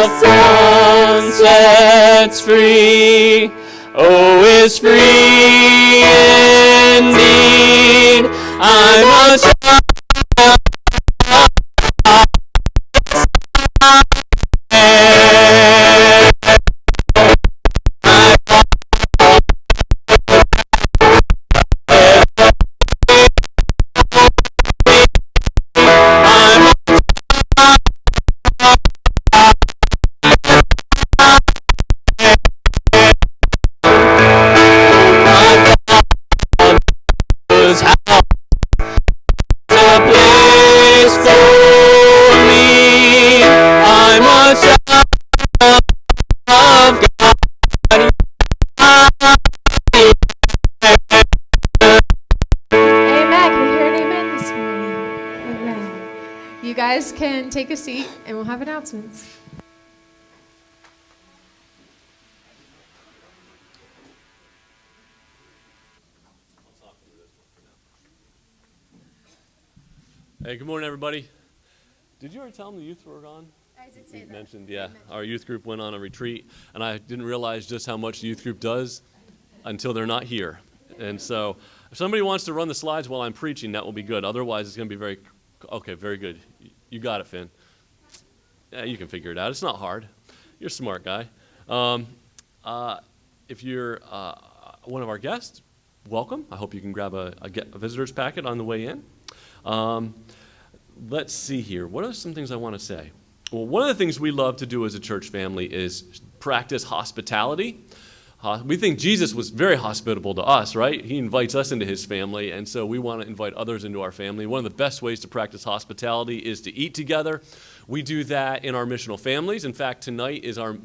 Son sets free, oh, is free indeed. I'm a child. Can take a seat and we'll have announcements. Hey, good morning, everybody. Did you already tell them the youth were gone? I did say that. Mentioned, yeah. Our youth group went on a retreat, and I didn't realize just how much the youth group does until they're not here. And so if somebody wants to run the slides while I'm preaching, that will be good. Otherwise, it's going to be very good. You got it, Finn. Yeah, you can figure it out. It's not hard. You're a smart guy. If you're one of our guests, welcome. I hope you can grab a visitor's packet on the way in. Let's see here. What are some things I want to say? Well, one of the things we love to do as a church family is practice hospitality. We think Jesus was very hospitable to us, right? He invites us into his family, and so we want to invite others into our family. One of the best ways to practice hospitality is to eat together. We do that in our missional families. In fact, tonight is our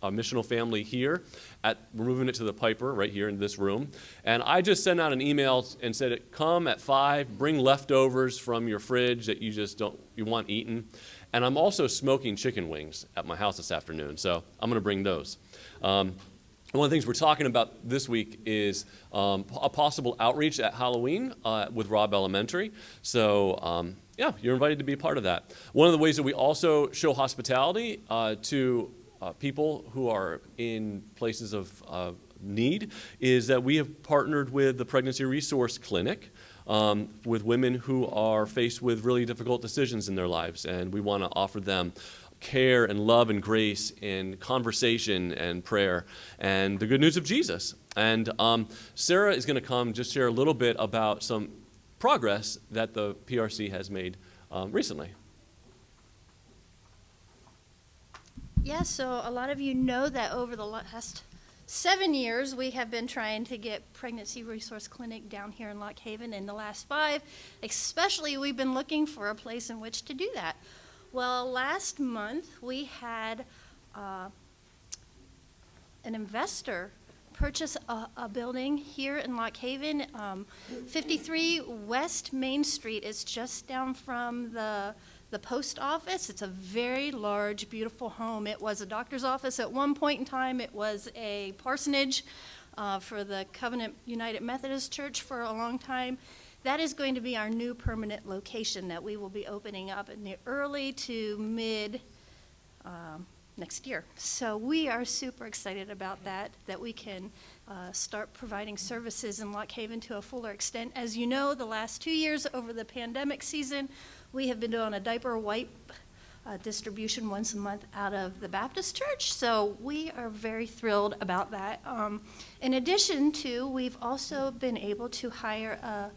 missional family here. We're moving it to the Piper right here in this room. And I just sent out an email and said, come at 5, bring leftovers from your fridge that you want eaten. And I'm also smoking chicken wings at my house this afternoon, so I'm going to bring those. One of the things we're talking about this week is a possible outreach at Halloween with Robb Elementary. So, yeah, you're invited to be a part of that. One of the ways that we also show hospitality to people who are in places of need is that we have partnered with the Pregnancy Resource Clinic with women who are faced with really difficult decisions in their lives, and we want to offer them care and love and grace and conversation and prayer and the good news of Jesus. And Sarah is going to come just share a little bit about some progress that the PRC has made recently. Yeah, so a lot of you know that over the last 7 years, we have been trying to get Pregnancy Resource Clinic down here in Lock Haven. In the last 5, especially, we've been looking for a place in which to do that. Well, last month, we had an investor purchase a building here in Lock Haven. 53 West Main Street is just down from the post office. It's a very large, beautiful home. It was a doctor's office at one point in time. It was a parsonage for the Covenant United Methodist Church for a long time. That is going to be our new permanent location that we will be opening up in the early to mid next year. So we are super excited about that we can start providing services in Lock Haven to a fuller extent. As you know, the last 2 years over the pandemic season, we have been doing a diaper wipe distribution once a month out of the Baptist Church, so we are very thrilled about that. In addition to, we've also been able to hire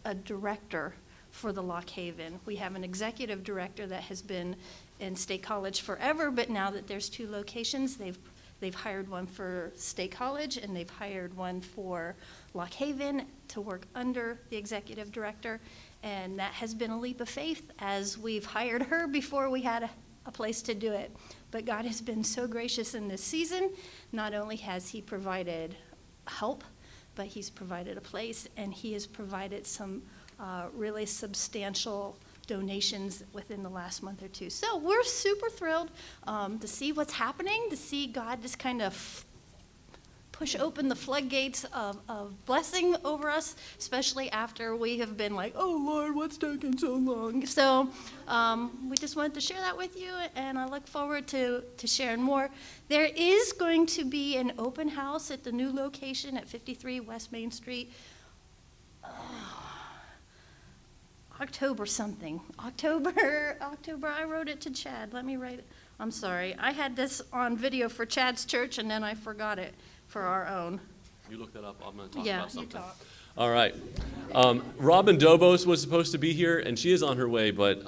a director for the Lock Haven. We have an executive director that has been in State College forever, but now that there's 2 locations, they've hired one for State College and they've hired one for Lock Haven to work under the executive director. And that has been a leap of faith as we've hired her before we had a place to do it. But God has been so gracious in this season. Not only has he provided help, but he's provided a place, and he has provided some really substantial donations within the last month or 2. So we're super thrilled to see what's happening, to see God just kind of push open the floodgates of blessing over us, especially after we have been like, oh Lord, what's taking so long? So we just wanted to share that with you, and I look forward to sharing more. There is going to be an open house at the new location at 53 West Main Street. October something. October, I wrote it to Chad. Let me write it. I'm sorry. I had this on video for Chad's church, and then I forgot it for our own. You look that up. I'm going to talk Yeah, about you something. talk. All right. Robin Dobos was supposed to be here, and she is on her way, but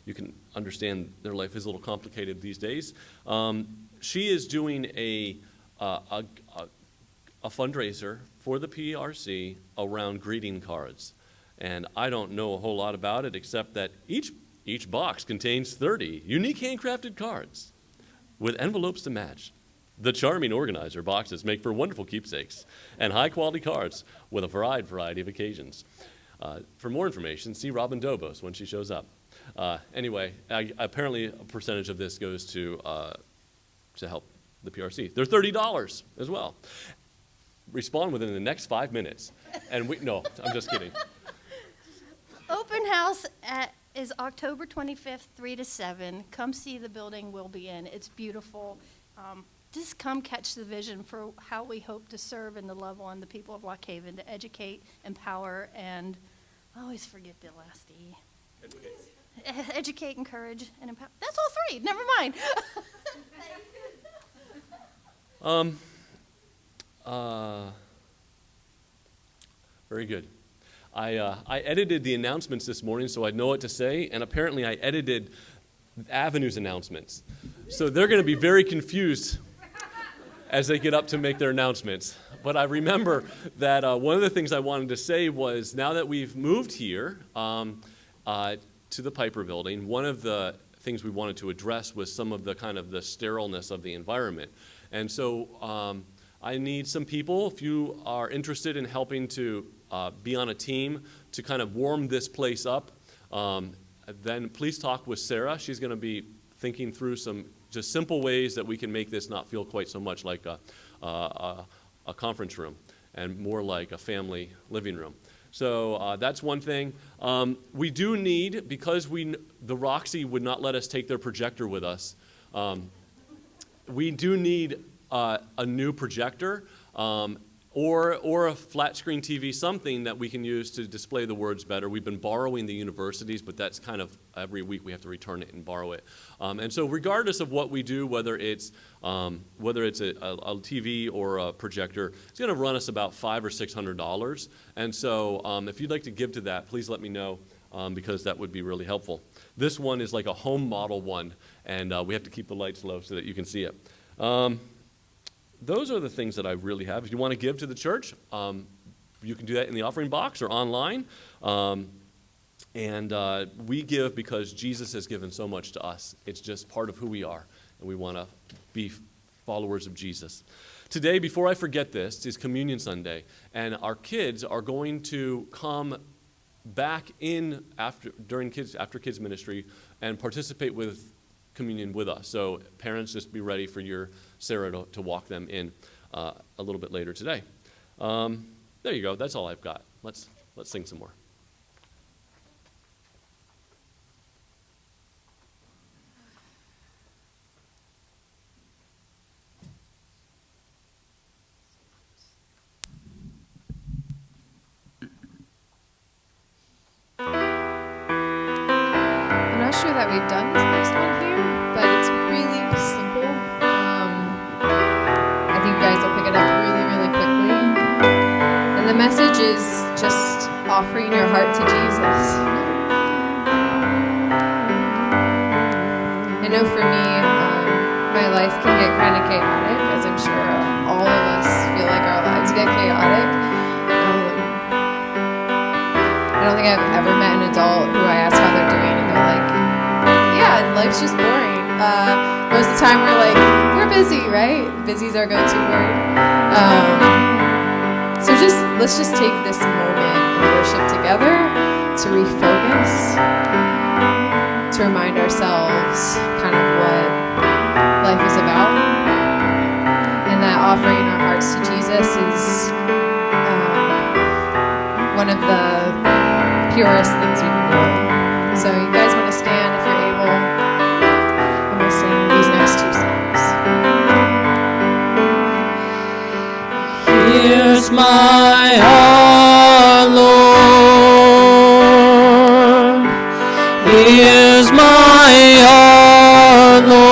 you can understand their life is a little complicated these days. She is doing a fundraiser for the PRC around greeting cards. And I don't know a whole lot about it except that each box contains 30 unique handcrafted cards with envelopes to match. The charming organizer boxes make for wonderful keepsakes and high-quality cards with a variety of occasions. For more information, see Robin Dobos when she shows up. Anyway, apparently a percentage of this goes to help the PRC. They're $30 as well. Respond within the next 5 minutes. And no, I'm just kidding. Open house is October 25th, 3 to 7. Come see the building we'll be in. It's beautiful. Just come catch the vision for how we hope to serve and to love on the people of Lock Haven, to educate, empower, and I always forget the last E. Educate, encourage, and empower. That's all three. Never mind. Very good. I edited the announcements this morning so I'd know what to say, and apparently I edited Avenue's announcements. So they're going to be very confused as they get up to make their announcements. But I remember that one of the things I wanted to say was, now that we've moved here to the Piper Building, one of the things we wanted to address was some of the kind of the sterileness of the environment. And so I need some people, if you are interested in helping to be on a team to kind of warm this place up, then please talk with Sarah. She's going to be thinking through some just simple ways that we can make this not feel quite so much like a conference room and more like a family living room. So that's one thing. We do need, because the Roxy would not let us take their projector with us, we do need a new projector. Or a flat screen TV, something that we can use to display the words better. We've been borrowing the universities, but that's kind of every week we have to return it and borrow it. And so regardless of what we do, whether it's a TV or a projector, it's going to run us about $500 or $600. And so if you'd like to give to that, please let me know, because that would be really helpful. This one is like a home model one, and we have to keep the lights low so that you can see it. Those are the things that I really have. If you want to give to the church, you can do that in the offering box or online. We give because Jesus has given so much to us. It's just part of who we are, and we want to be followers of Jesus. Today, before I forget this, is Communion Sunday, and our kids are going to come back in after kids ministry and participate with communion with us. So parents, just be ready for your Sarah to walk them in a little bit later today. There you go. That's all I've got. Let's sing some more. I'm not sure that we've done this next one here, but it's really simple. I think you guys will pick it up really, really quickly. And the message is just offering your heart to Jesus. I know for me, my life can get kind of chaotic, as I'm sure all of us feel like our lives get chaotic. I don't think I've ever met an adult who I ask how they're doing and they're like, yeah, life's just boring. Most of the time we're like, we're busy, right? Busy's our go-to word. So let's just take this moment and worship together to refocus, to remind ourselves kind of what life is about, and that offering our hearts to Jesus purest things we can do. So you guys want to stand if you're able, and we'll sing these next two songs. Here's my heart, Lord. Here's my heart, Lord.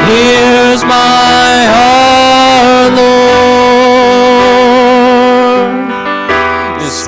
Here's my heart, Lord. Just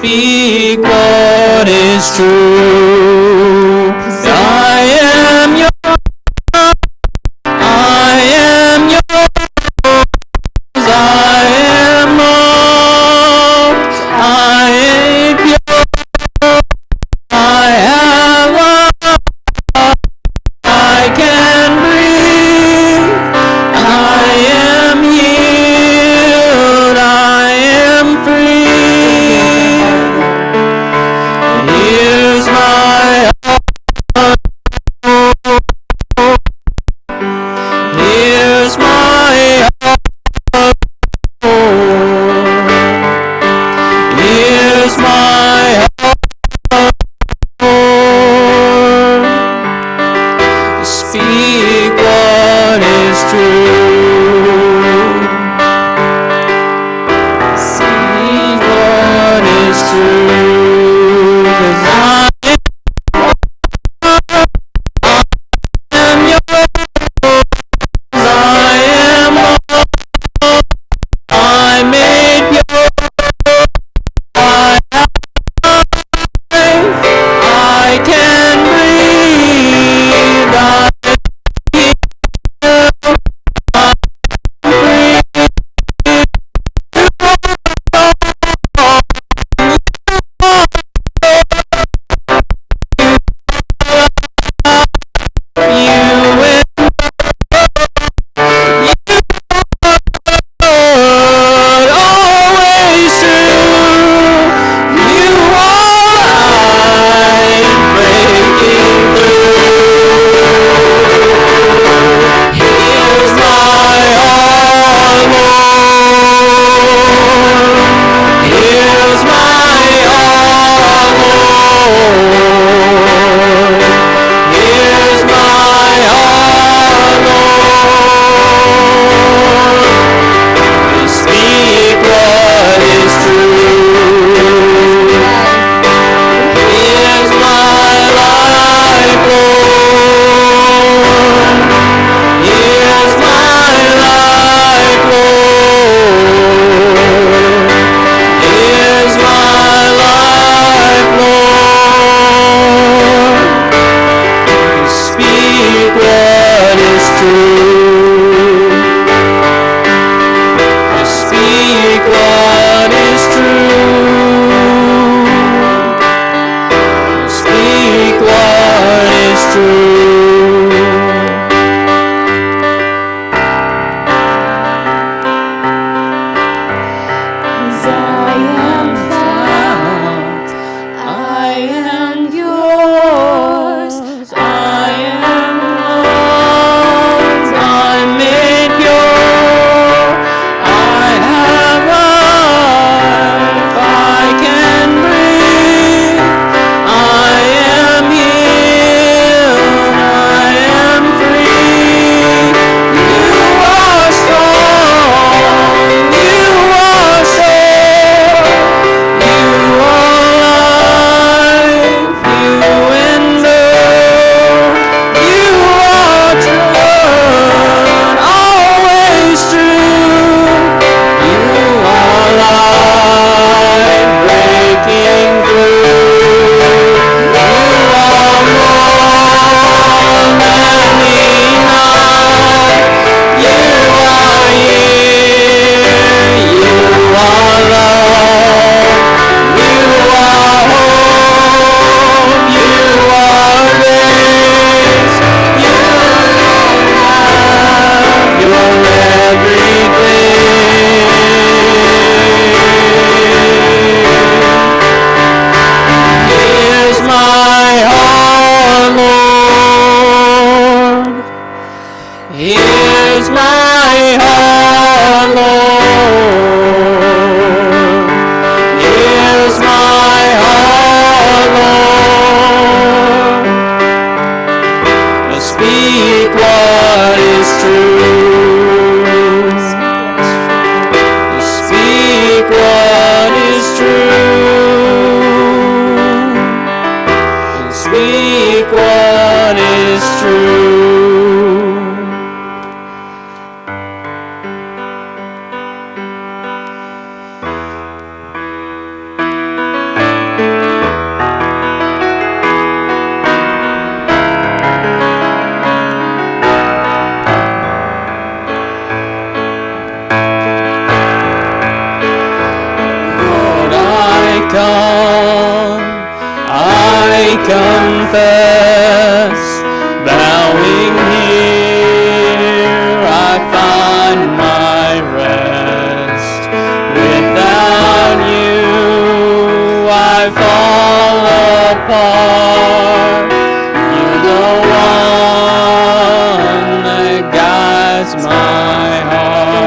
speak what is true. Lord, I confess, bowing here I find my rest. Without you I fall apart. You're the one that guides my heart.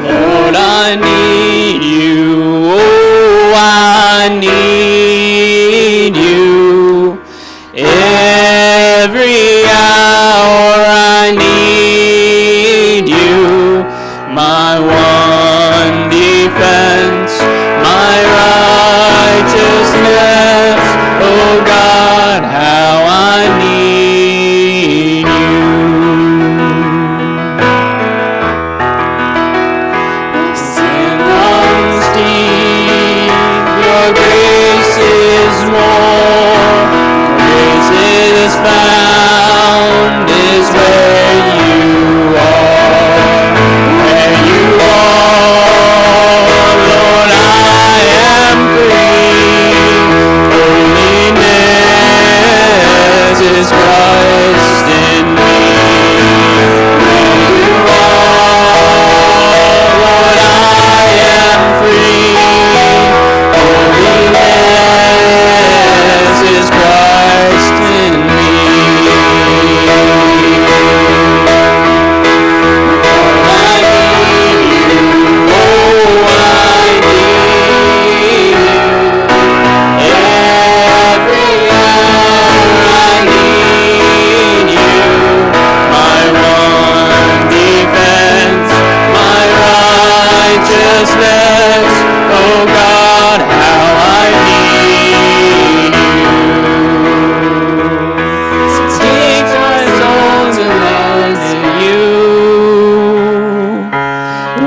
Lord, I need you, oh, I need you. Every hour I need you, my one defense, my righteousness. Oh God, how I need you. Sin runs deep, your grace is more. Grace is found is where you are. Where you are, Lord, I am free. Holiness is Christ in me. Where you are, Lord, I am free. Holiness is Christ in me. I need you, oh, I need you. Every hour I need you, my one defense, my righteousness. Oh God, how I need you. Teach my soul to love you.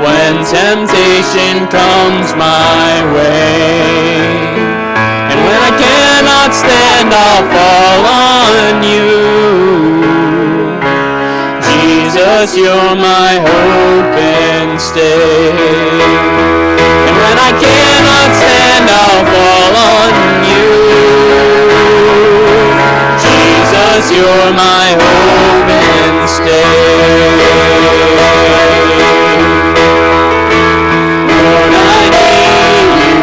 When temptation comes my way, and when I cannot stand, I'll fall on you. Jesus, you're my hope and stay. And when I cannot stand, I'll fall on you. Jesus, you're my hope and stay. Lord, I need you,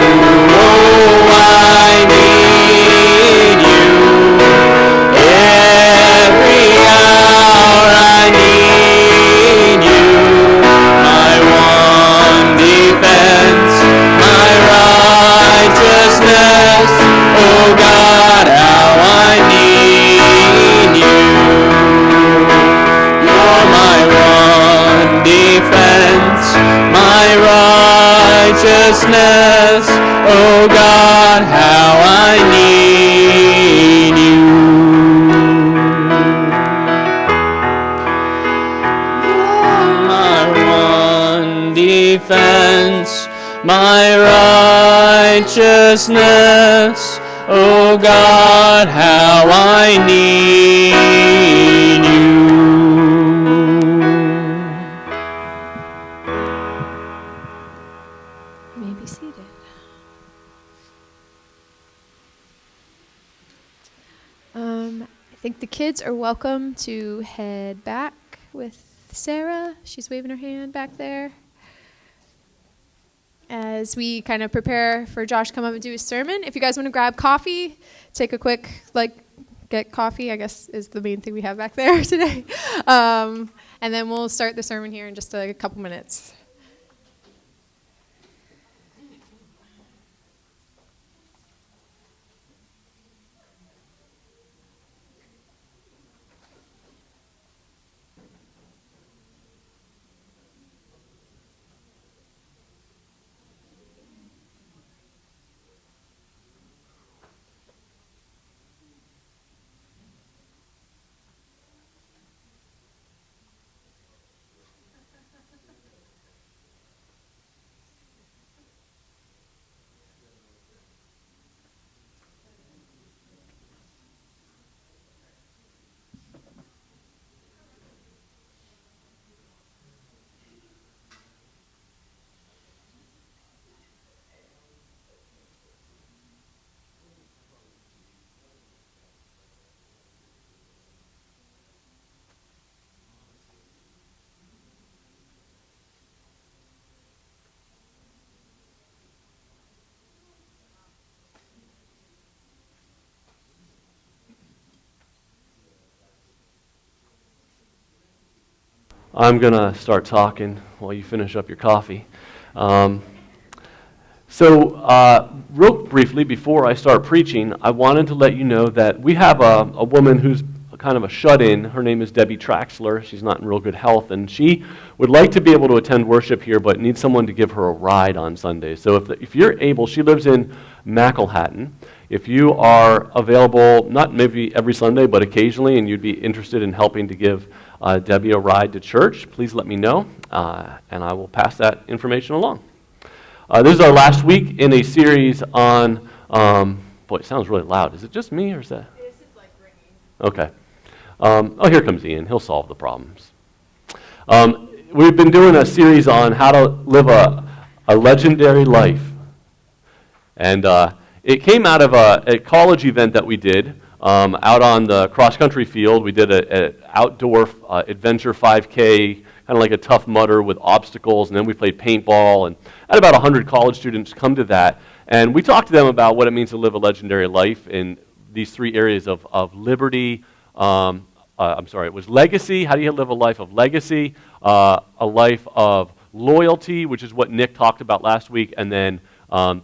oh, I need you. Every hour I need you, my one defense, my righteousness. Oh God, how I need you. You're my one defense, my righteousness. Oh God, how I need you. You're my one defense, my righteousness. Oh God, how I need you. You may be seated. I think the kids are welcome to head back with Sarah. She's waving her hand back there. As we kind of prepare for Josh to come up and do his sermon, if you guys want to grab coffee, take a quick, get coffee, I guess is the main thing we have back there today. And then we'll start the sermon here in just a couple minutes. I'm going to start talking while you finish up your coffee. Real briefly, before I start preaching, I wanted to let you know that we have a woman who's kind of a shut-in. Her name is Debbie Traxler. She's not in real good health, and she would like to be able to attend worship here, but needs someone to give her a ride on Sundays. So if you're able, she lives in McElhatton. If you are available, not maybe every Sunday, but occasionally, and you'd be interested in helping to give Debbie a ride to church, please let me know, and I will pass that information along. This is our last week in a series on, boy, it sounds really loud. Is it just me, or is that? This is like ringing. Okay. Here comes Ian. He'll solve the problems. We've been doing a series on how to live a legendary life. And it came out of a college event that we did out on the cross-country field. We did an outdoor adventure 5K, kind of like a Tough Mudder with obstacles, and then we played paintball, and had about 100 college students come to that. And we talked to them about what it means to live a legendary life in these three areas of liberty, it was legacy. How do you live a life of legacy? A life of loyalty, which is what Nick talked about last week, and then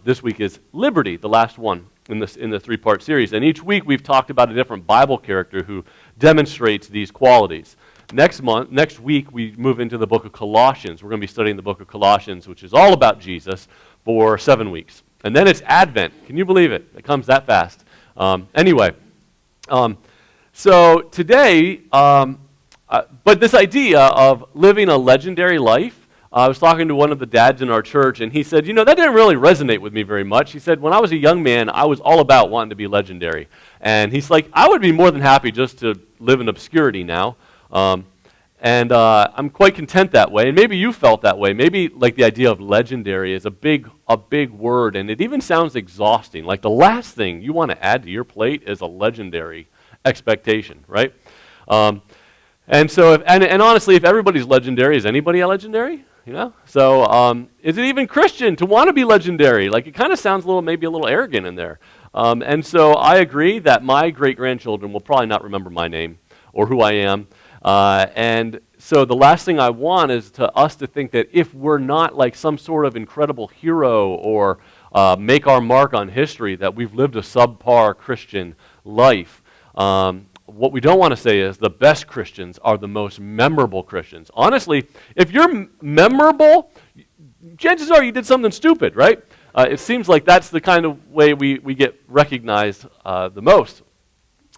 this week is liberty, the last one in the three-part series. And each week we've talked about a different Bible character who demonstrates these qualities. Next week we move into the book of Colossians. We're going to be studying the book of Colossians, which is all about Jesus, for 7 weeks. And then it's Advent. Can you believe it? It comes that fast. So today, but this idea of living a legendary life, I was talking to one of the dads in our church, and he said, that didn't really resonate with me very much. He said, when I was a young man, I was all about wanting to be legendary. And he's like, I would be more than happy just to live in obscurity now. I'm quite content that way. And maybe you felt that way. Maybe like the idea of legendary is a big word, and it even sounds exhausting. Like the last thing you want to add to your plate is a legendary expectation, right? And honestly, if everybody's legendary, is anybody a legendary? So is it even Christian to want to be legendary? Like it kind of sounds maybe a little arrogant in there. And so I agree that my great-grandchildren will probably not remember my name or who I am. And so the last thing I want is us to think that if we're not like some sort of incredible hero or make our mark on history, that we've lived a subpar Christian life. What we don't want to say is the best Christians are the most memorable Christians. Honestly, if you're memorable, chances are you did something stupid, right? It seems like that's the kind of way we get recognized the most.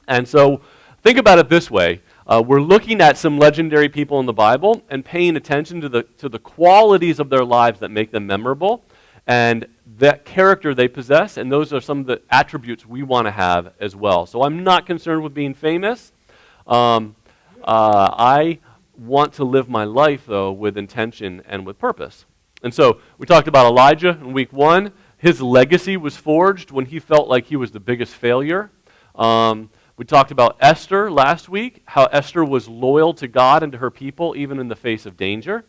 And so think about it this way. We're looking at some legendary people in the Bible and paying attention to the qualities of their lives that make them memorable and that character they possess, and those are some of the attributes we want to have as well. So I'm not concerned with being famous. I want to live my life, though, with intention and with purpose. And so we talked about Elijah in week 1. His legacy was forged when he felt like he was the biggest failure. We talked about Esther last week, how Esther was loyal to God and to her people, even in the face of danger.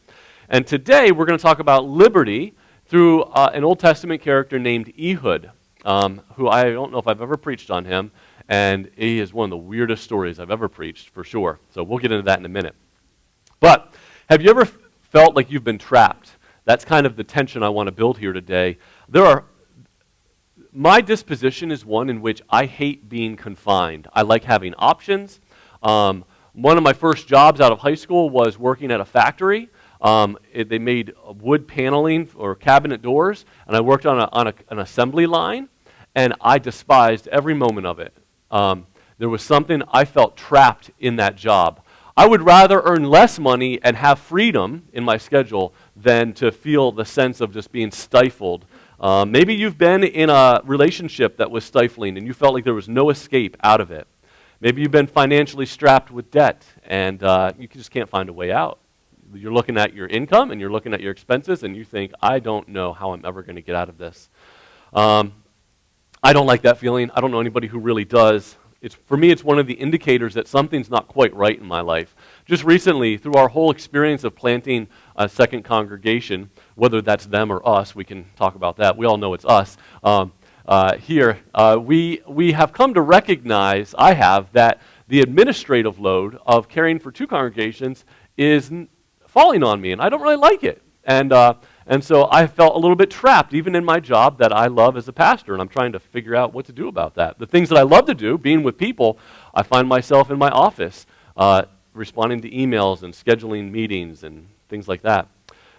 And today we're going to talk about liberty through an Old Testament character named Ehud, who I don't know if I've ever preached on him, and he is one of the weirdest stories I've ever preached, for sure. So we'll get into that in a minute. But have you ever felt like you've been trapped? That's kind of the tension I want to build here today. My disposition is one in which I hate being confined. I like having options. One of my first jobs out of high school was working at a factory. They made wood paneling or cabinet doors, and I worked on an assembly line, and I despised every moment of it. There was something I felt trapped in that job. I would rather earn less money and have freedom in my schedule than to feel the sense of just being stifled. Maybe you've been in a relationship that was stifling and you felt like there was no escape out of it. Maybe you've been financially strapped with debt and you just can't find a way out. You're looking at your income and you're looking at your expenses and you think, I don't know how I'm ever going to get out of this. I don't like that feeling. I don't know anybody who really does. For me, it's one of the indicators that something's not quite right in my life. Just recently, through our whole experience of planting a second congregation, whether that's them or us, we can talk about that. We all know it's us. We have come to recognize, that the administrative load of caring for two congregations is falling on me, and I don't really like it. And so I felt a little bit trapped, even in my job that I love as a pastor, and I'm trying to figure out what to do about that. The things that I love to do, being with people, I find myself in my office responding to emails and scheduling meetings and things like that.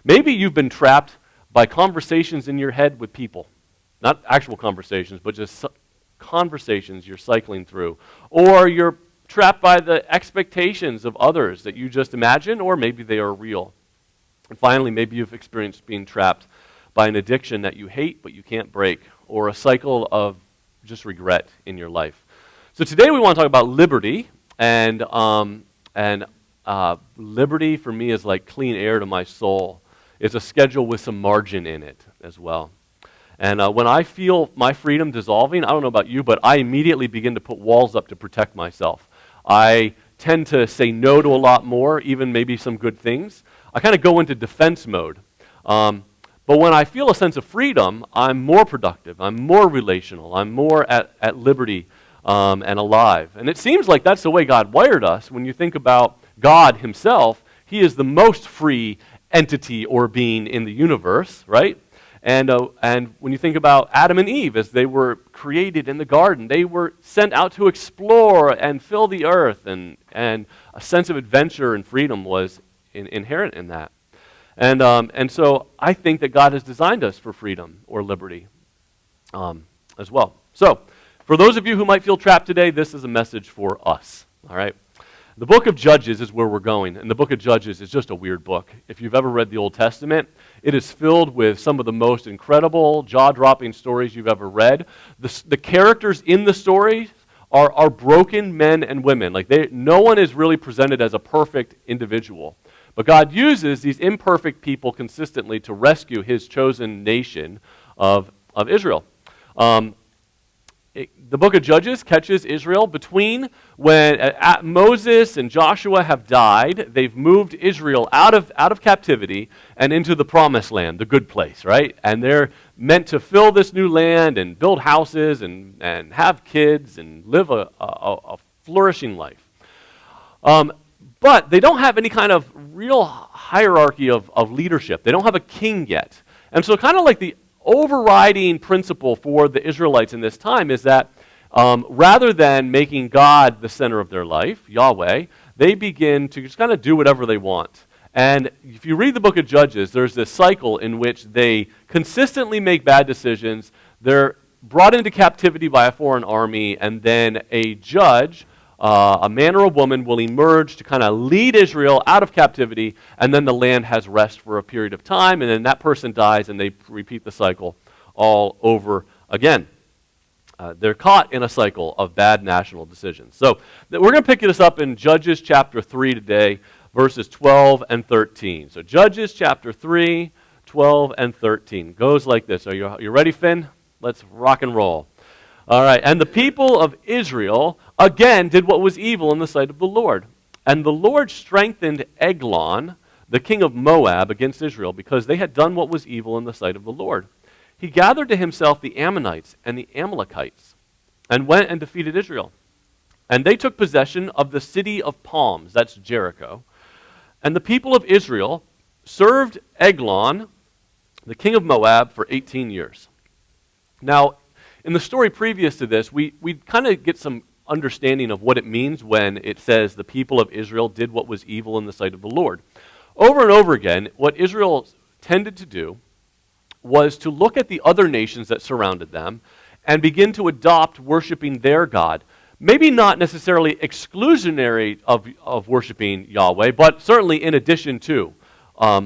Maybe you've been trapped by conversations in your head with people. Not actual conversations, but just conversations you're cycling through. Or you're trapped by the expectations of others that you just imagine, or maybe they are real. And finally, maybe you've experienced being trapped by an addiction that you hate but you can't break, or a cycle of just regret in your life. So today we want to talk about liberty, and liberty for me is like clean air to my soul. It's a schedule with some margin in it as well. And when I feel my freedom dissolving, I don't know about you, but I immediately begin to put walls up to protect myself. I tend to say no to a lot more, even maybe some good things. I kind of go into defense mode. But when I feel a sense of freedom, I'm more productive, I'm more relational, I'm more at liberty and alive. And it seems like that's the way God wired us. When you think about God himself, he is the most free entity or being in the universe, right? And when you think about Adam and Eve, as they were created in the garden, they were sent out to explore and fill the earth, and a sense of adventure and freedom was inherent in that. And so I think that God has designed us for freedom or liberty as well. So for those of you who might feel trapped today, this is a message for us, all right? The book of Judges is where we're going, and the book of Judges is just a weird book. If you've ever read the Old Testament, it is filled with some of the most incredible, jaw-dropping stories you've ever read. The characters in the stories are broken men and women. No one is really presented as a perfect individual. But God uses these imperfect people consistently to rescue his chosen nation of Israel. The book of Judges catches Israel between when Moses and Joshua have died. They've moved Israel out of captivity and into the promised land, the good place, right? And they're meant to fill this new land and build houses and have kids and live a flourishing life. But they don't have any kind of real hierarchy of leadership. They don't have a king yet. And so kind of like the overriding principle for the Israelites in this time is that rather than making God the center of their life, Yahweh, they begin to just kind of do whatever they want. And if you read the book of Judges, there's this cycle in which they consistently make bad decisions. They're brought into captivity by a foreign army, and then a judge, a man or a woman, will emerge to kind of lead Israel out of captivity, and then the land has rest for a period of time, and then that person dies, and they repeat the cycle all over again. They're caught in a cycle of bad national decisions. So we're going to pick this up in Judges chapter 3 today, verses 12 and 13. So Judges chapter 3, 12 and 13 goes like this. Are you ready, Finn? Let's rock and roll. All right. And the people of Israel again did what was evil in the sight of the Lord. And the Lord strengthened Eglon, the king of Moab, against Israel, because they had done what was evil in the sight of the Lord. He gathered to himself the Ammonites and the Amalekites, and went and defeated Israel. And they took possession of the city of palms, that's Jericho. And the people of Israel served Eglon, the king of Moab, for 18 years. Now, in the story previous to this, we kind of get some understanding of what it means when it says the people of Israel did what was evil in the sight of the Lord. Over and over again, what Israel tended to do was to look at the other nations that surrounded them and begin to adopt worshiping their God. Maybe not necessarily exclusionary of worshiping Yahweh, but certainly in addition to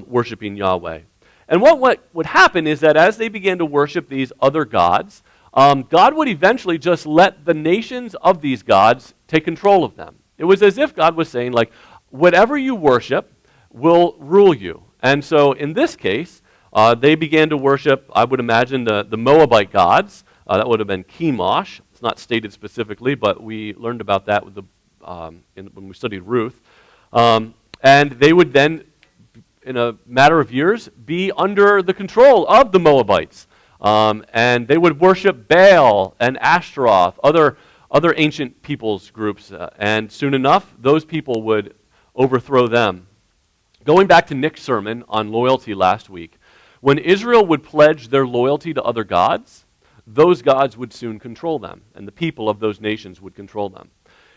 worshiping Yahweh. And what would happen is that as they began to worship these other gods, God would eventually just let the nations of these gods take control of them. It was as if God was saying, like, whatever you worship will rule you. And so in this case, they began to worship, I would imagine, the Moabite gods. That would have been Chemosh. It's not stated specifically, but we learned about that with when we studied Ruth. And they would then, in a matter of years, be under the control of the Moabites. And they would worship Baal and Ashtaroth, other ancient peoples groups. And soon enough, those people would overthrow them. Going back to Nick's sermon on loyalty last week, when Israel would pledge their loyalty to other gods, those gods would soon control them, and the people of those nations would control them.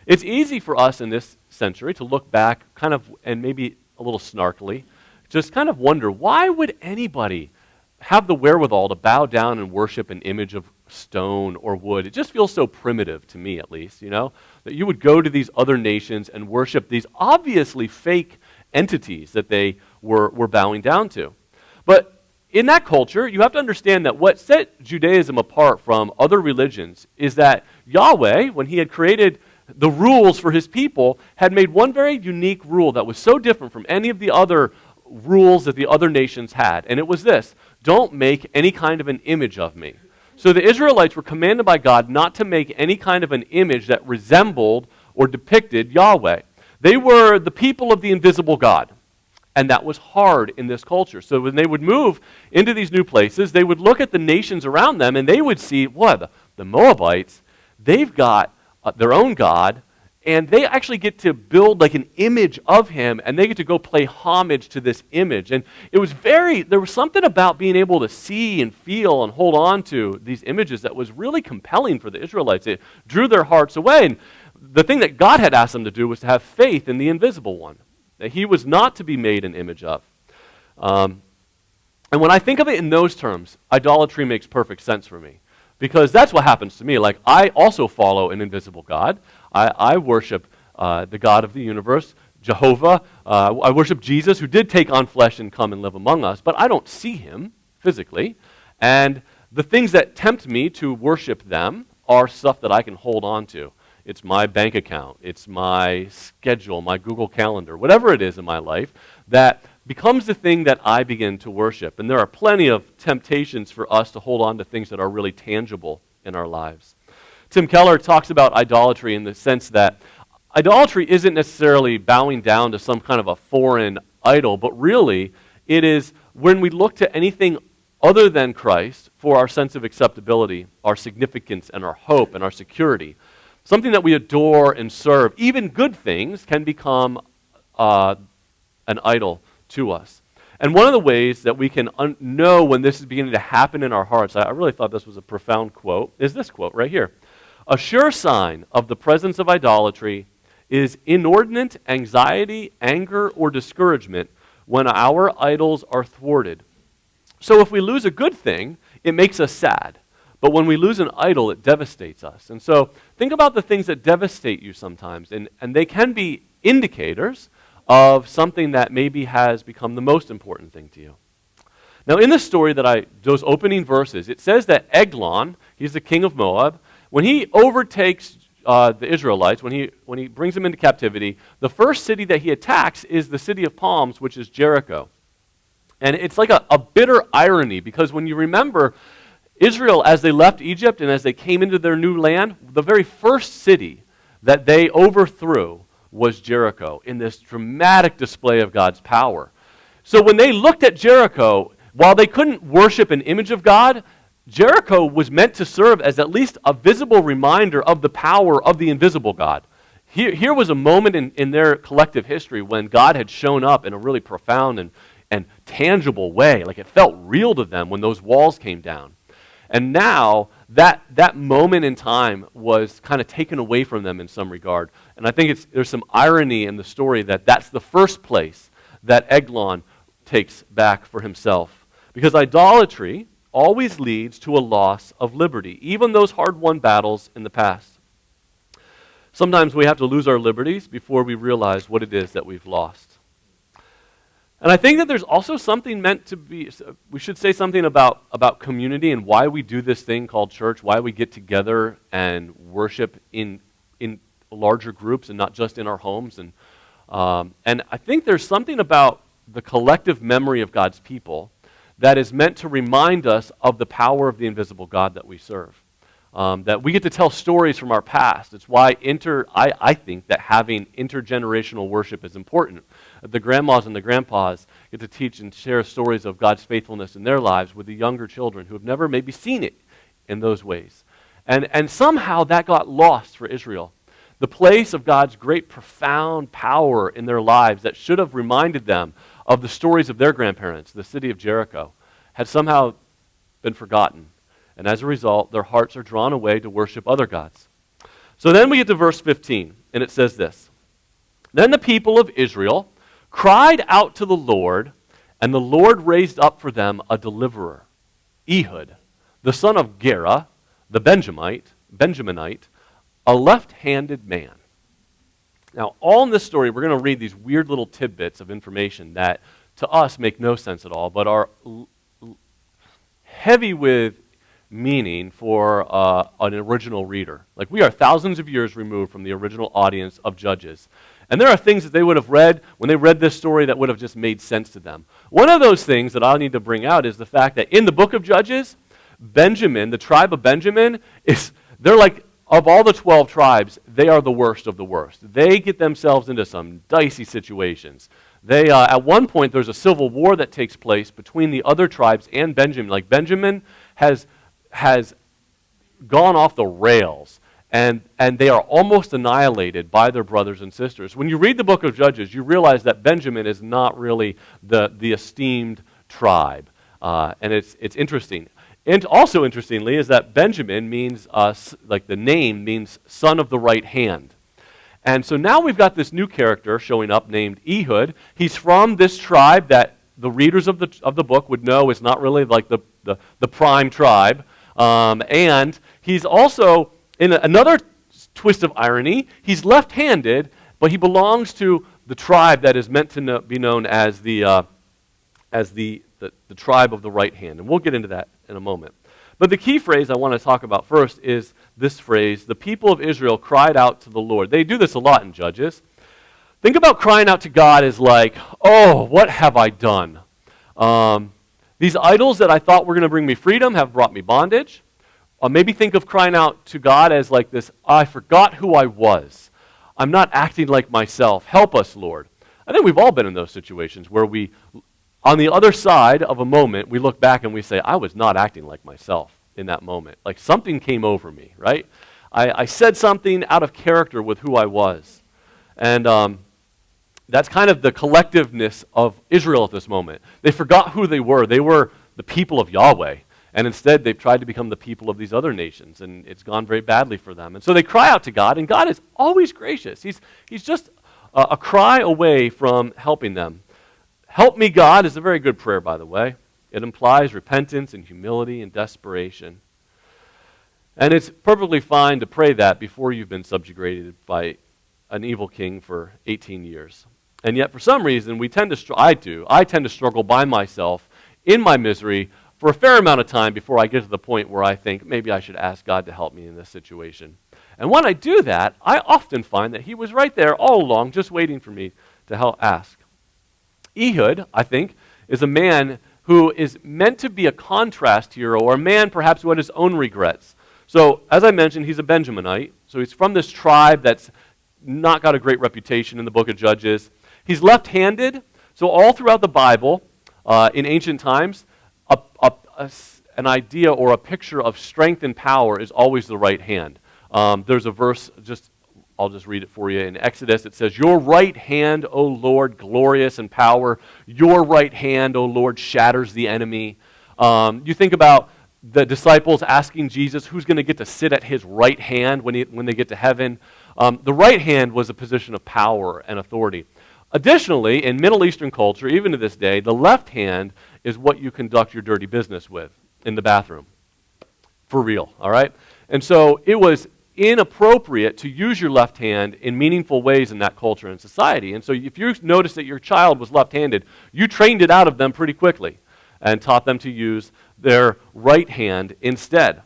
It's easy for us in this century to look back kind of, and maybe a little snarkily, just kind of wonder, why would anybody have the wherewithal to bow down and worship an image of stone or wood? It just feels so primitive to me, at least, that you would go to these other nations and worship these obviously fake entities that they were bowing down to. But in that culture, you have to understand that what set Judaism apart from other religions is that Yahweh, when he had created the rules for his people, had made one very unique rule that was so different from any of the other rules that the other nations had. And it was this: don't make any kind of an image of me. So the Israelites were commanded by God not to make any kind of an image that resembled or depicted Yahweh. They were the people of the invisible God. And that was hard in this culture. So when they would move into these new places, they would look at the nations around them and they would see, the Moabites, they've got their own God, and they actually get to build like an image of him, and they get to go play homage to this image. And there was something about being able to see and feel and hold on to these images that was really compelling for the Israelites. It drew their hearts away. And the thing that God had asked them to do was to have faith in the invisible one, that he was not to be made an image of. And when I think of it in those terms, idolatry makes perfect sense for me, because that's what happens to me. Like, I also follow an invisible God. I worship the God of the universe, Jehovah. I worship Jesus, who did take on flesh and come and live among us, but I don't see him physically. And the things that tempt me to worship them are stuff that I can hold on to. It's my bank account, it's my schedule, my Google Calendar, whatever it is in my life that becomes the thing that I begin to worship. And there are plenty of temptations for us to hold on to things that are really tangible in our lives. Tim Keller talks about idolatry in the sense that idolatry isn't necessarily bowing down to some kind of a foreign idol, but really it is when we look to anything other than Christ for our sense of acceptability, our significance, and our hope and our security. Something that we adore and serve. Even good things can become an idol to us. And one of the ways that we can know when this is beginning to happen in our hearts, I really thought this was a profound quote, is this quote right here. A sure sign of the presence of idolatry is inordinate anxiety, anger, or discouragement when our idols are thwarted. So if we lose a good thing, it makes us sad. But when we lose an idol, it devastates us. And so think about the things that devastate you sometimes. And they can be indicators of something that maybe has become the most important thing to you. Now in the story those opening verses, it says that Eglon, he's the king of Moab, when he overtakes the Israelites, when he brings them into captivity, the first city that he attacks is the city of palms, which is Jericho. And it's like a bitter irony, because when you remember Israel, as they left Egypt and as they came into their new land, the very first city that they overthrew was Jericho, in this dramatic display of God's power. So when they looked at Jericho, while they couldn't worship an image of God, Jericho was meant to serve as at least a visible reminder of the power of the invisible God. Here was a moment in their collective history when God had shown up in a really profound and tangible way. Like, it felt real to them when those walls came down. And now, that moment in time was kind of taken away from them in some regard. And I think there's some irony in the story that that's the first place that Eglon takes back for himself. Because idolatry always leads to a loss of liberty, even those hard-won battles in the past. Sometimes we have to lose our liberties before we realize what it is that we've lost. And I think that there's also something meant to be, we should say something about community and why we do this thing called church, why we get together and worship in larger groups and not just in our homes. And I think there's something about the collective memory of God's people that is meant to remind us of the power of the invisible God that we serve. That we get to tell stories from our past. It's why I think that having intergenerational worship is important. The grandmas and the grandpas get to teach and share stories of God's faithfulness in their lives with the younger children who have never maybe seen it in those ways. And somehow that got lost for Israel. The place of God's great profound power in their lives that should have reminded them of the stories of their grandparents, the city of Jericho, had somehow been forgotten. And as a result, their hearts are drawn away to worship other gods. So then we get to verse 15, and it says this. Then the people of Israel cried out to the Lord, and the Lord raised up for them a deliverer, Ehud, the son of Gera, the Benjaminite, a left-handed man. Now, all in this story, we're going to read these weird little tidbits of information that to us make no sense at all, but are heavy with meaning for an original reader. Like, we are thousands of years removed from the original audience of Judges. And there are things that they would have read when they read this story that would have just made sense to them. One of those things that I'll need to bring out is the fact that in the book of Judges, Benjamin, the tribe of Benjamin, they're like, of all the 12 tribes, they are the worst of the worst. They get themselves into some dicey situations. They, at one point, there's a civil war that takes place between the other tribes and Benjamin. Like, Benjamin has gone off the rails, and they are almost annihilated by their brothers and sisters. When you read the book of Judges, you realize that Benjamin is not really the esteemed tribe, and it's interesting. And also interestingly is that Benjamin means, like the name means son of the right hand. And so now we've got this new character showing up named Ehud. He's from this tribe that the readers of the book would know is not really like the prime tribe. And he's also, in another twist of irony, he's left-handed, but he belongs to the tribe that is meant to be known as the tribe of the right hand. And we'll get into that in a moment. But the key phrase I want to talk about first is this phrase, the people of Israel cried out to the Lord. They do this a lot in Judges. Think about crying out to God as like, oh, what have I done? These idols that I thought were going to bring me freedom have brought me bondage. Maybe think of crying out to God as like this, I forgot who I was. I'm not acting like myself. Help us, Lord. I think we've all been in those situations where we, on the other side of a moment, we look back and we say, I was not acting like myself in that moment. Like something came over me, right? I said something out of character with who I was. And that's kind of the collectiveness of Israel at this moment. They forgot who they were. They were the people of Yahweh. And instead, they've tried to become the people of these other nations. And it's gone very badly for them. And so they cry out to God, and God is always gracious. He's just a cry away from helping them. Help me, God, is a very good prayer, by the way. It implies repentance and humility and desperation. And it's perfectly fine to pray that before you've been subjugated by an evil king for 18 years. And yet, for some reason, I tend to struggle by myself in my misery for a fair amount of time before I get to the point where I think maybe I should ask God to help me in this situation. And when I do that, I often find that He was right there all along, just waiting for me to help ask. Ehud, I think, is a man who is meant to be a contrast hero, or a man perhaps who had his own regrets. So, as I mentioned, he's a Benjaminite, so he's from this tribe that's not got a great reputation in the book of Judges. He's left-handed, so all throughout the Bible, in ancient times, an idea or a picture of strength and power is always the right hand. There's a verse, I'll just read it for you. In Exodus, it says, your right hand, O Lord, glorious in power. Your right hand, O Lord, shatters the enemy. You think about the disciples asking Jesus who's going to get to sit at His right hand when they get to heaven. The right hand was a position of power and authority. Additionally, in Middle Eastern culture, even to this day, the left hand is what you conduct your dirty business with in the bathroom. For real, all right? And so it was inappropriate to use your left hand in meaningful ways in that culture and society. And so if you noticed that your child was left-handed, you trained it out of them pretty quickly and taught them to use their right hand instead.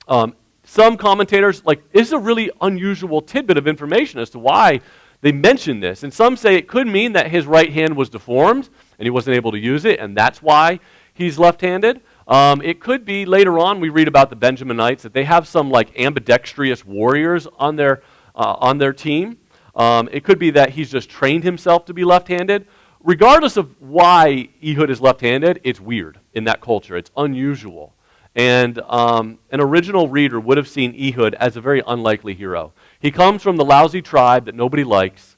Some commentators, this is a really unusual tidbit of information as to why they mention this. And some say it could mean that his right hand was deformed and he wasn't able to use it, and that's why he's left-handed. It could be later on we read about the Benjaminites that they have some ambidextrous warriors on their team. It could be that he's just trained himself to be left-handed. Regardless of why Ehud is left-handed, it's weird in that culture. It's unusual. And an original reader would have seen Ehud as a very unlikely hero. He comes from the lousy tribe that nobody likes,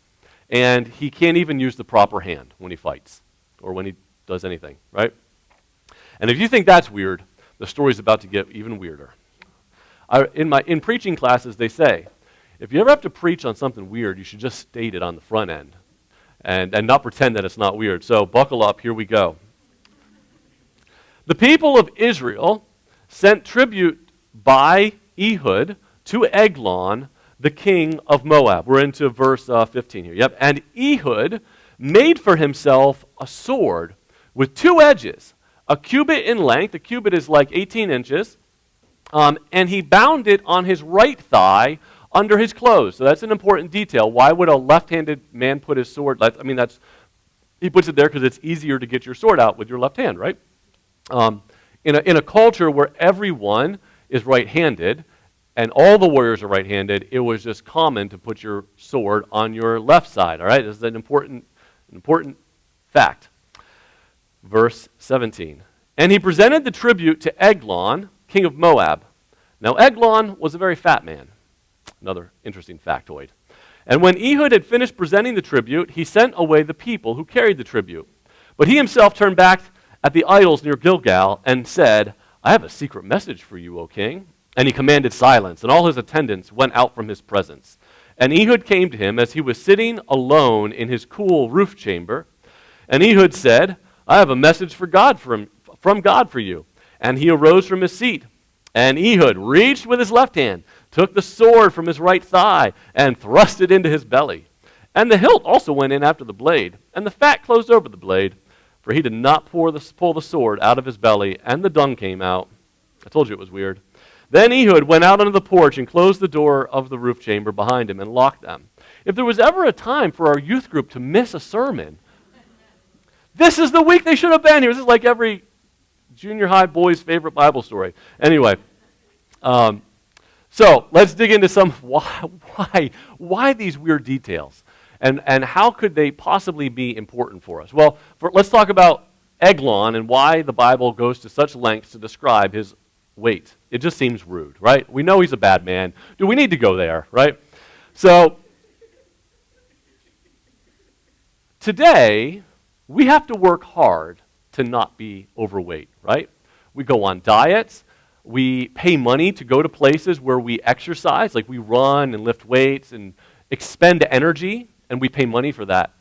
and he can't even use the proper hand when he fights. or when he does anything, right? And if you think that's weird, the story's about to get even weirder. In preaching classes, they say, if you ever have to preach on something weird, you should just state it on the front end and not pretend that it's not weird. So buckle up, here we go. The people of Israel sent tribute by Ehud to Eglon, the king of Moab. We're into verse 15 here. Yep. And Ehud made for himself a sword with two edges, a cubit in length. A cubit is like 18 inches. And he bound it on his right thigh under his clothes. So that's an important detail. Why would a left-handed man put his sword? He puts it there because it's easier to get your sword out with your left hand, right? In a culture where everyone is right-handed and all the warriors are right-handed, it was just common to put your sword on your left side. All right, this is an important fact. Verse 17. And he presented the tribute to Eglon, king of Moab. Now Eglon was a very fat man. Another interesting factoid. And when Ehud had finished presenting the tribute, he sent away the people who carried the tribute. But he himself turned back at the idols near Gilgal and said, I have a secret message for you, O king. And he commanded silence, and all his attendants went out from his presence. And Ehud came to him as he was sitting alone in his cool roof chamber. And Ehud said, I have a message from God for you. And he arose from his seat. And Ehud reached with his left hand, took the sword from his right thigh, and thrust it into his belly. And the hilt also went in after the blade, and the fat closed over the blade, for he did not pull the sword out of his belly, and the dung came out. I told you it was weird. Then Ehud went out onto the porch and closed the door of the roof chamber behind him and locked them. If there was ever a time for our youth group to miss a sermon, this is the week they should have been here. This is like every junior high boy's favorite Bible story. Anyway, so let's dig into some why these weird details, and how could they possibly be important for us? Well, let's talk about Eglon and why the Bible goes to such lengths to describe his weight. It just seems rude, right? We know he's a bad man. Do we need to go there, right? So today, we have to work hard to not be overweight, right? We go on diets. We pay money to go to places where we exercise, like we run and lift weights and expend energy, and we pay money for that.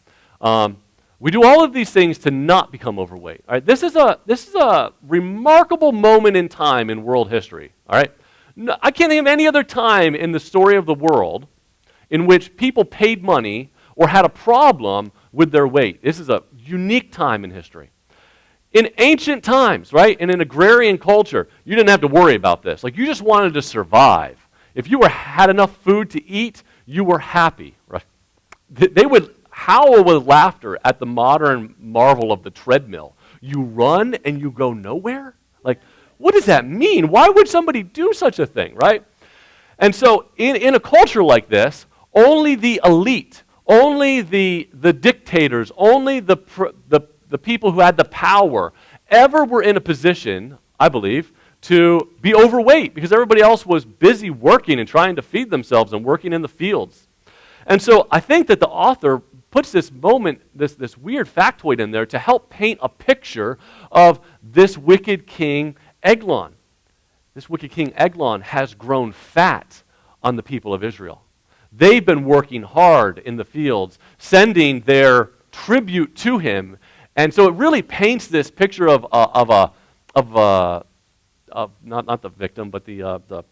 We do all of these things to not become overweight. All right? This is a remarkable moment in time in world history. All right? No, I can't think of any other time in the story of the world in which people paid money or had a problem with their weight. This is a unique time in history. In ancient times, right, in an agrarian culture, you didn't have to worry about this. Like, you just wanted to survive. If you had enough food to eat, you were happy. Right? They would howl with laughter at the modern marvel of the treadmill. You run and you go nowhere? Like, what does that mean? Why would somebody do such a thing, right? And so in a culture like this, only the elite, only the dictators, only the people who had the power ever were in a position, I believe, to be overweight because everybody else was busy working and trying to feed themselves and working in the fields. And so I think that the author puts this moment, this weird factoid in there to help paint a picture of this wicked king Eglon. This wicked king Eglon has grown fat on the people of Israel. They've been working hard in the fields, sending their tribute to him. And so it really paints this picture of not the victim, but the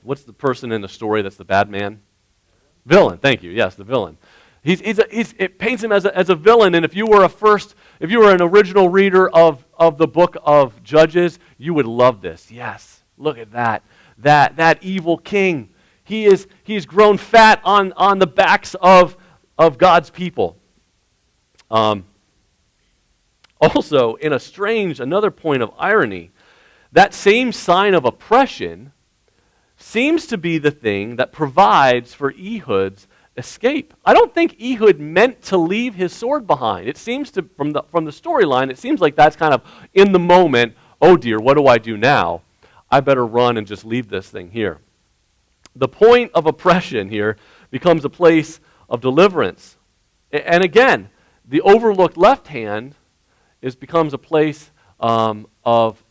what's the person in the story that's the bad man? Villain. Thank you. Yes, the villain. It paints him as a villain. And if you were an original reader of the book of Judges, you would love this. Yes, look at that evil king. He's grown fat on the backs of God's people. Also, in another point of irony, that same sign of oppression seems to be the thing that provides for Ehud's escape. I don't think Ehud meant to leave his sword behind. It seems to, from the storyline, it seems like that's kind of in the moment, oh dear, what do I do now? I better run and just leave this thing here. The point of oppression here becomes a place of deliverance. And again, the overlooked left hand becomes a place of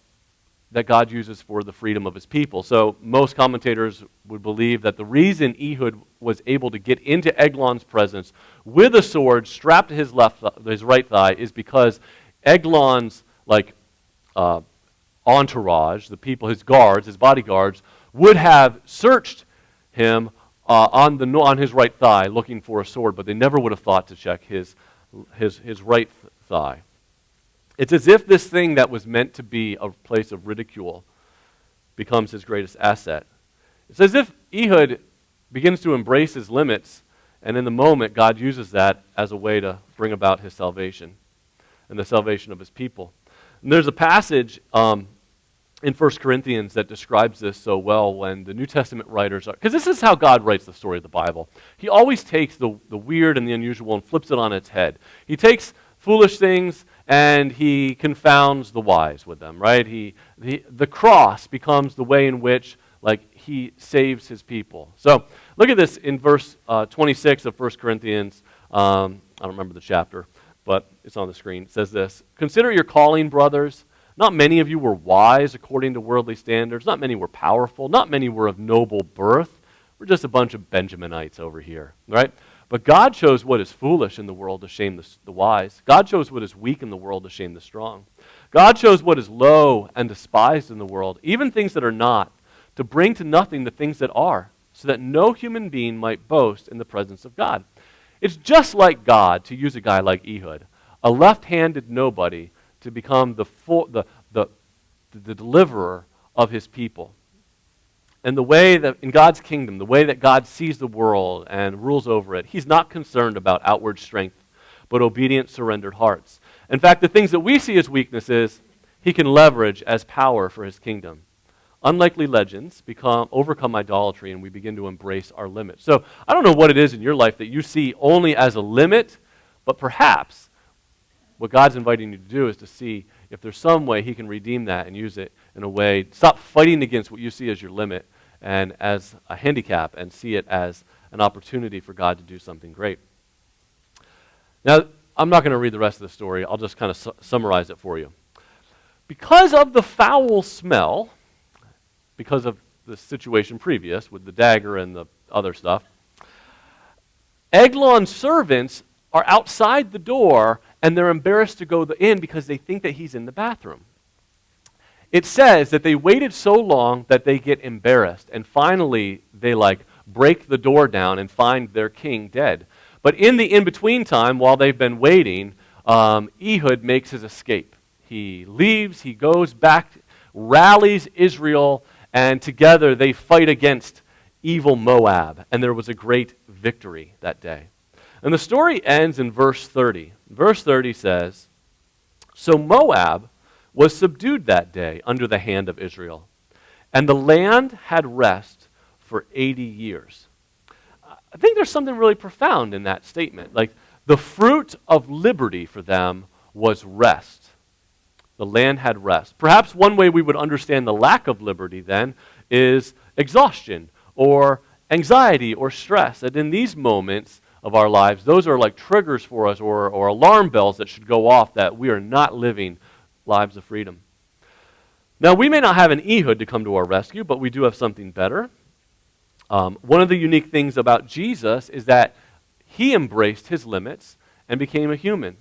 that God uses for the freedom of his people. So most commentators would believe that the reason Ehud was able to get into Eglon's presence with a sword strapped to his right thigh is because Eglon's entourage, the people, his guards, his bodyguards, would have searched him on his right thigh looking for a sword, but they never would have thought to check his right thigh. It's as if this thing that was meant to be a place of ridicule becomes his greatest asset. It's as if Ehud begins to embrace his limits, and in the moment, God uses that as a way to bring about his salvation and the salvation of his people. And there's a passage in 1 Corinthians that describes this so well when the New Testament writers are, because this is how God writes the story of the Bible. He always takes the weird and the unusual and flips it on its head. He takes foolish things and he confounds the wise with them, right? The cross becomes the way in which he saves his people. So look at this in verse 26 of 1 Corinthians. I don't remember the chapter, but it's on the screen. It says this: "Consider your calling, brothers. Not many of you were wise according to worldly standards. Not many were powerful. Not many were of noble birth. We're just a bunch of Benjaminites over here, right? But God chose what is foolish in the world to shame the wise. God chose what is weak in the world to shame the strong. God chose what is low and despised in the world, even things that are not, to bring to nothing the things that are, so that no human being might boast in the presence of God." It's just like God to use a guy like Ehud, a left-handed nobody, to become the deliverer of his people. And the way that in God's kingdom, the way that God sees the world and rules over it, he's not concerned about outward strength, but obedient, surrendered hearts. In fact, the things that we see as weaknesses, he can leverage as power for his kingdom. Unlikely legends overcome idolatry, and we begin to embrace our limits. So I don't know what it is in your life that you see only as a limit, but perhaps what God's inviting you to do is to see if there's some way he can redeem that and use it in a way. Stop fighting against what you see as your limit and as a handicap, and see it as an opportunity for God to do something great. Now, I'm not going to read the rest of the story. I'll just kind of summarize it for you. Because of the foul smell, because of the situation previous with the dagger and the other stuff, Eglon's servants are outside the door, and they're embarrassed to go in because they think that he's in the bathroom. It says that they waited so long that they get embarrassed, and finally they break the door down and find their king dead. But in the in-between time, while they've been waiting, Ehud makes his escape. He leaves, he goes back, rallies Israel, and together they fight against evil Moab, and there was a great victory that day. And the story ends in verse 30. Verse 30 says, "So Moab was subdued that day under the hand of Israel, and the land had rest for 80 years. I think there's something really profound in that statement. The fruit of liberty for them was rest. The land had rest. Perhaps one way we would understand the lack of liberty then is exhaustion or anxiety or stress. And in these moments of our lives, those are like triggers for us or alarm bells that should go off that we are not living lives of freedom. Now, we may not have an Ehud to come to our rescue, but we do have something better. One of the unique things about Jesus is that he embraced his limits and became a human.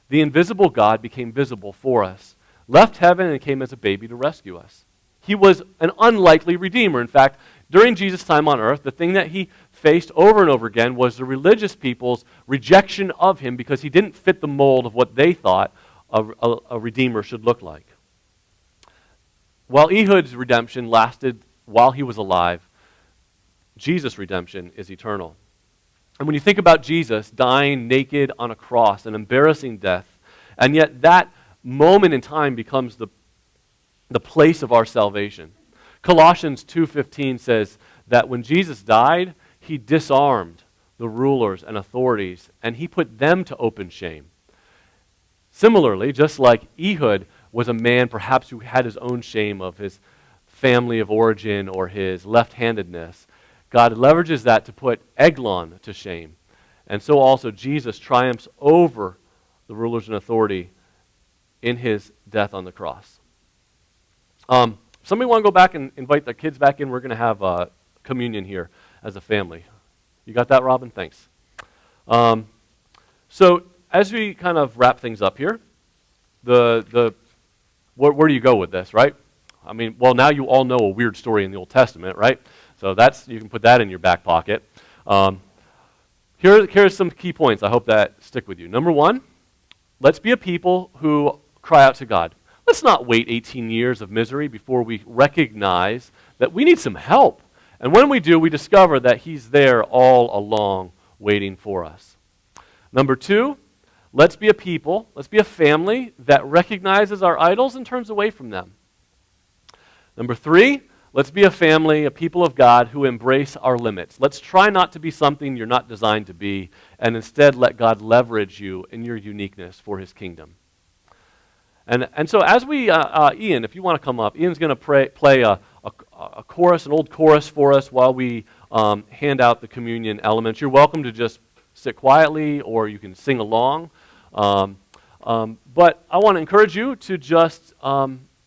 The invisible God became visible for us, left heaven and came as a baby to rescue us. He was an unlikely redeemer. In fact, during Jesus' time on earth, the thing that he faced over and over again was the religious people's rejection of him because he didn't fit the mold of what they thought a redeemer should look like. While Ehud's redemption lasted while he was alive, Jesus' redemption is eternal. And when you think about Jesus dying naked on a cross, an embarrassing death, and yet that moment in time becomes the place of our salvation. Colossians 2:15 says that when Jesus died, he disarmed the rulers and authorities, and he put them to open shame. Similarly, just like Ehud was a man perhaps who had his own shame of his family of origin or his left-handedness, God leverages that to put Eglon to shame. And so also Jesus triumphs over the rulers and authority in his death on the cross. Somebody want to go back and invite the kids back in? We're going to have communion here as a family. You got that, Robin? Thanks. So as we kind of wrap things up here, where do you go with this, right? I mean, well, now you all know a weird story in the Old Testament, right? So you can put that in your back pocket. Here's some key points I hope that stick with you. Number one, let's be a people who cry out to God. Let's not wait 18 years of misery before we recognize that we need some help. And when we do, we discover that he's there all along waiting for us. Number two, let's be a people, let's be a family that recognizes our idols and turns away from them. Number three, let's be a family, a people of God who embrace our limits. Let's try not to be something you're not designed to be, and instead let God leverage you in your uniqueness for his kingdom. And so as we, Ian, if you want to come up, Ian's going to play a chorus, an old chorus for us while we hand out the communion elements. You're welcome to just sit quietly, or you can sing along. But I want to encourage you to just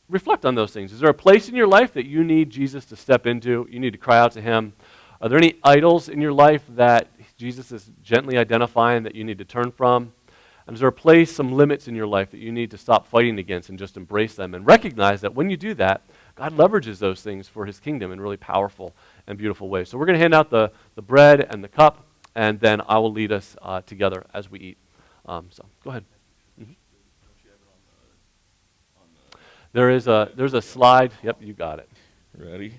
reflect on those things. Is there a place in your life that you need Jesus to step into? You need to cry out to him. Are there any idols in your life that Jesus is gently identifying that you need to turn from? And is there a place, some limits in your life that you need to stop fighting against and just embrace them and recognize that when you do that, God leverages those things for his kingdom in really powerful and beautiful ways. So we're going to hand out the bread and the cup, and then I will lead us together as we eat. So go ahead. Mm-hmm. There's a slide. Yep, you got it. Ready?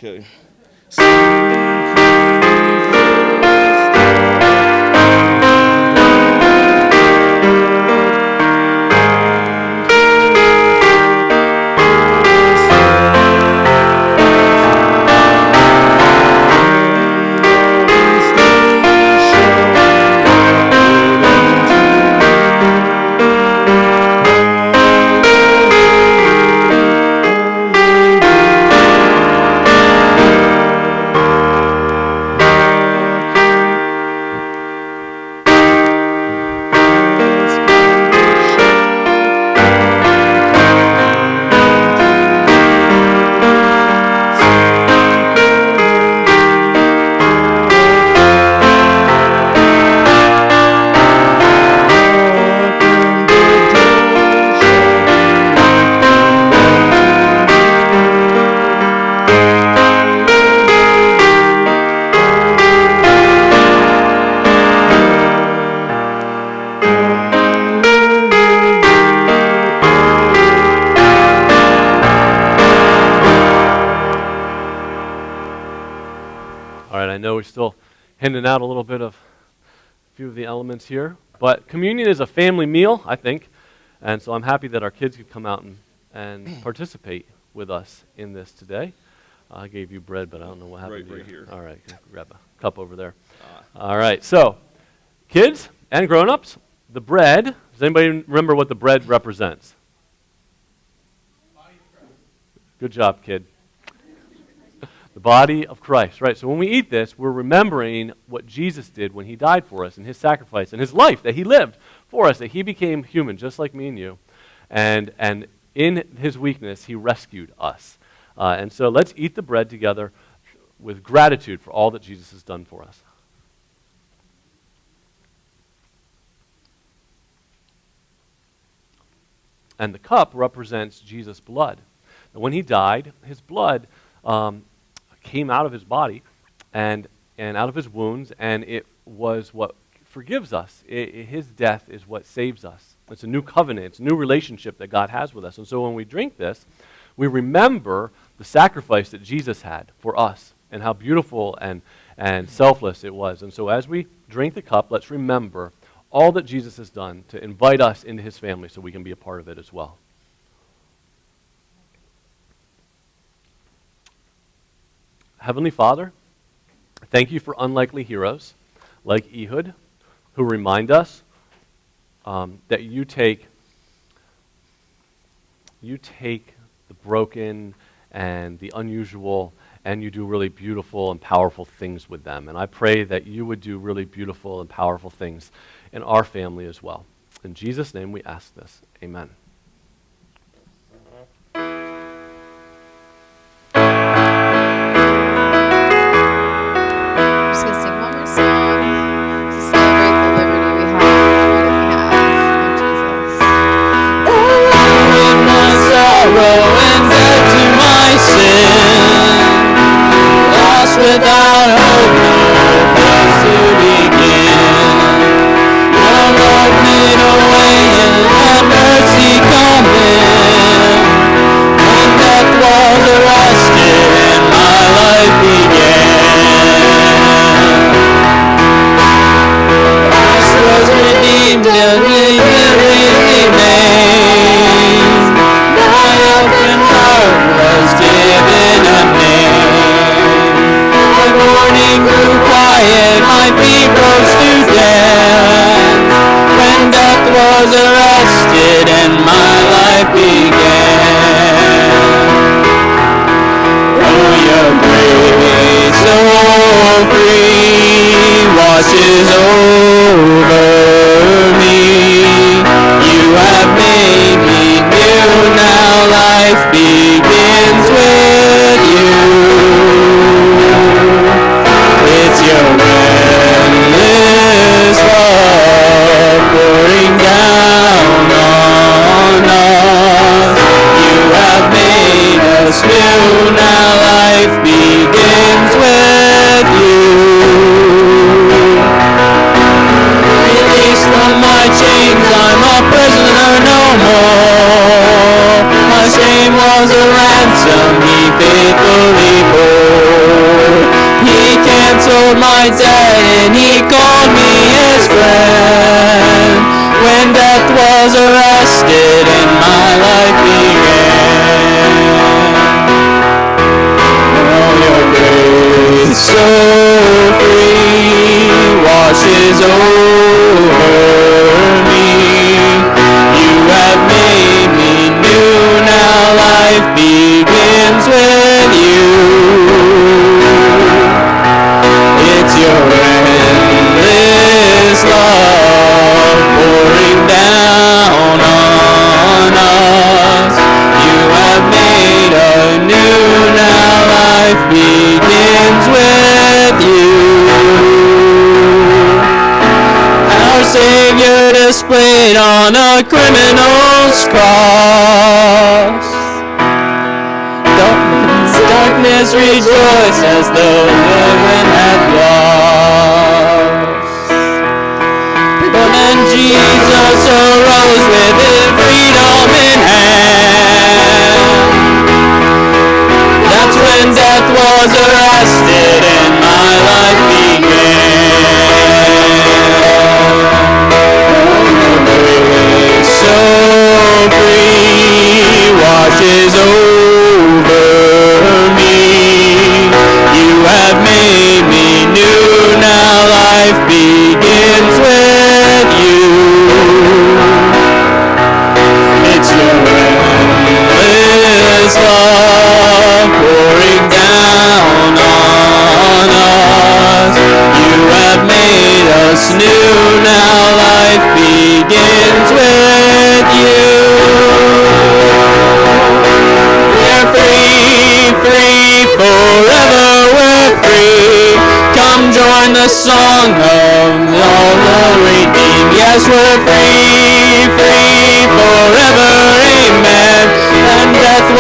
Okay. know we're still handing out a little bit of a few of the elements here. But communion is a family meal, I think. And so I'm happy that our kids could come out and participate with us in this today. I gave you bread, but I don't know what happened to you. Right here. All right, grab a cup over there. All right, so kids and grown-ups, the bread, does anybody remember what the bread represents? Good job, kid. The body of Christ, right? So when we eat this, we're remembering what Jesus did when he died for us and his sacrifice and his life that he lived for us, that he became human just like me and you. And in his weakness, he rescued us. And so let's eat the bread together with gratitude for all that Jesus has done for us. And the cup represents Jesus' blood. And when he died, his blood came out of his body and out of his wounds, and it was what forgives us. His death is what saves us. It's a new covenant. It's a new relationship that God has with us. And so when we drink this, we remember the sacrifice that Jesus had for us and how beautiful and selfless it was. And so as we drink the cup, let's remember all that Jesus has done to invite us into his family so we can be a part of it as well. Heavenly Father, thank you for unlikely heroes like Ehud, who remind us that you take the broken and the unusual, and you do really beautiful and powerful things with them. And I pray that you would do really beautiful and powerful things in our family as well. In Jesus' name we ask this. Amen. Just gonna sing one more song to celebrate the liberty we have, freedom we have in Jesus. With my sorrow and dead to my sin, lost without hope, no place to begin. Your Lord made a way and let mercy come in. When death was arrested and my life began, Christ was redeemed and he remains. My open heart was given a name. My morning grew quiet, my feet rose to dance. When death was arrested and my life began. Oh, your grace so free washes over me. You have made me new, now life begins with you. It's your endless love pouring down on us. You have made us new, now life begins with you. Released from my chains, I'm a prisoner no more. My shame was a ransom he faithfully bore. He canceled my debt and he called me his friend. When death was arrested and my life began. Oh, your grace so free washes over me. You have made me new, now life begins with you. It's your endless love pouring down on us. You have made a new, now life begins with you. Our Savior displayed on a criminal's cross. Darkness rejoiced as though heaven had lost. But then Jesus arose with his freedom in hand. That's when death was arrested and my life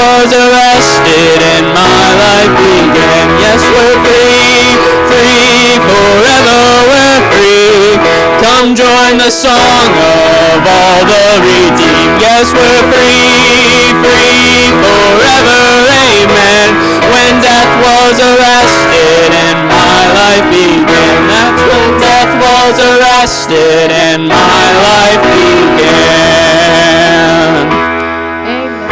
was arrested and my life began. Yes, we're free, free, forever we're free. Come join the song of all the redeemed. Yes, we're free, free, forever, amen. When death was arrested and my life began. That's when death was arrested and my life began. Amen.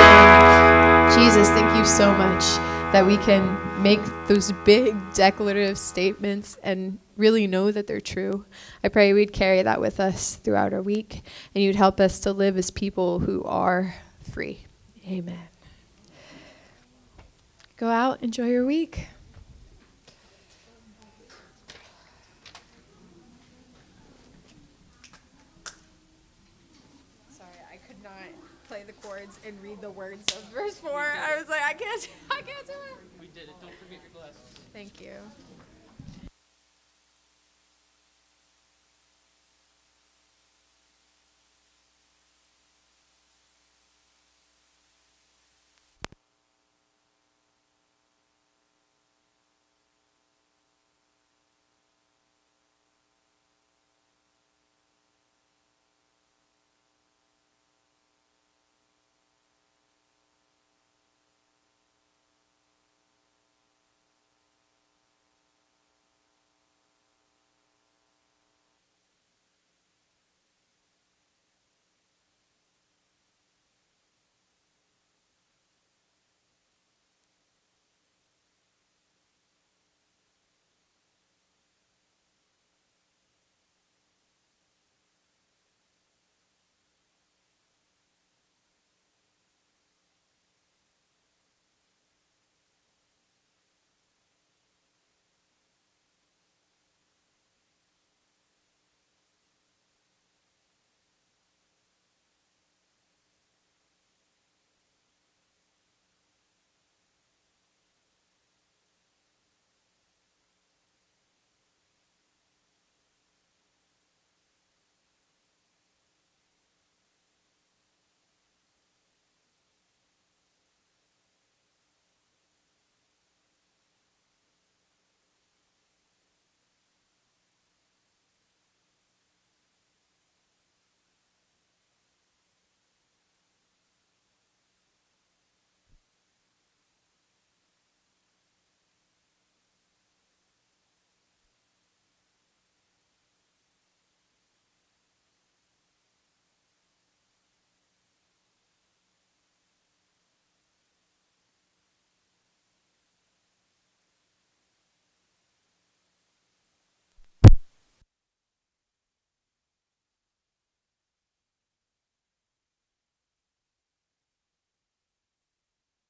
Jesus, thank you so much that we can make those big declarative statements and really know that they're true. I pray we'd carry that with us throughout our week, and you'd help us to live as people who are free. Amen. Go out, enjoy your week. Sorry, I could not play the chords and read the words of verse 4. I was like, I can't do it. We did it. Don't forget your glasses. Thank you.